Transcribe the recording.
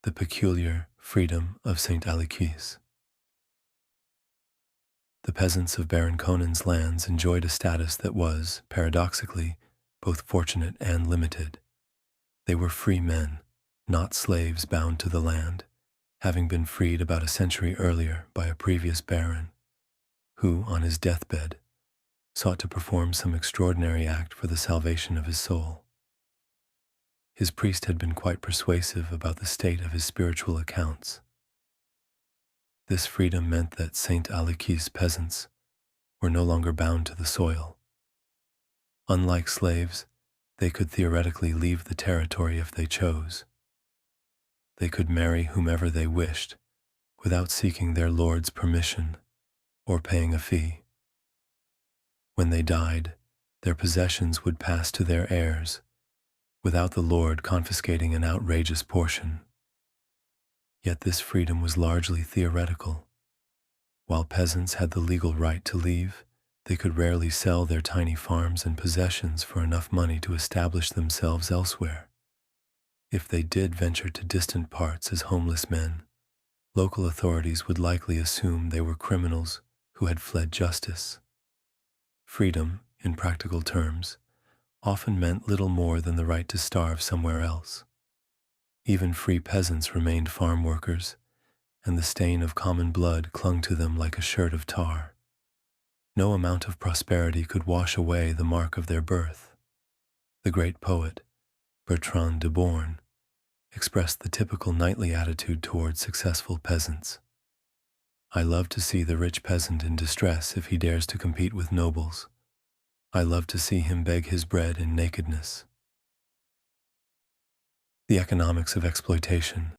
The peculiar freedom of Saint-Alicurse. The peasants of Baron Conan's lands enjoyed a status that was, paradoxically, both fortunate and limited. They were free men, not slaves bound to the land, having been freed about a century earlier by a previous baron, who, on his deathbed, sought to perform some extraordinary act for the salvation of his soul. His priest had been quite persuasive about the state of his spiritual accounts. This freedom meant that Saint-Alicurse peasants were no longer bound to the soil. Unlike slaves, they could theoretically leave the territory if they chose. They could marry whomever they wished without seeking their lord's permission or paying a fee. When they died, their possessions would pass to their heirs, without the lord confiscating an outrageous portion. Yet this freedom was largely theoretical. While peasants had the legal right to leave, they could rarely sell their tiny farms and possessions for enough money to establish themselves elsewhere. If they did venture to distant parts as homeless men, local authorities would likely assume they were criminals who had fled justice. Freedom, in practical terms, often meant little more than the right to starve somewhere else. Even free peasants remained farm workers, and the stain of common blood clung to them like a shirt of tar. No amount of prosperity could wash away the mark of their birth. The great poet, Bertrand de Born, expressed the typical knightly attitude towards successful peasants. I love to see the rich peasant in distress if he dares to compete with nobles. I love to see him beg his bread in nakedness. The economics of exploitation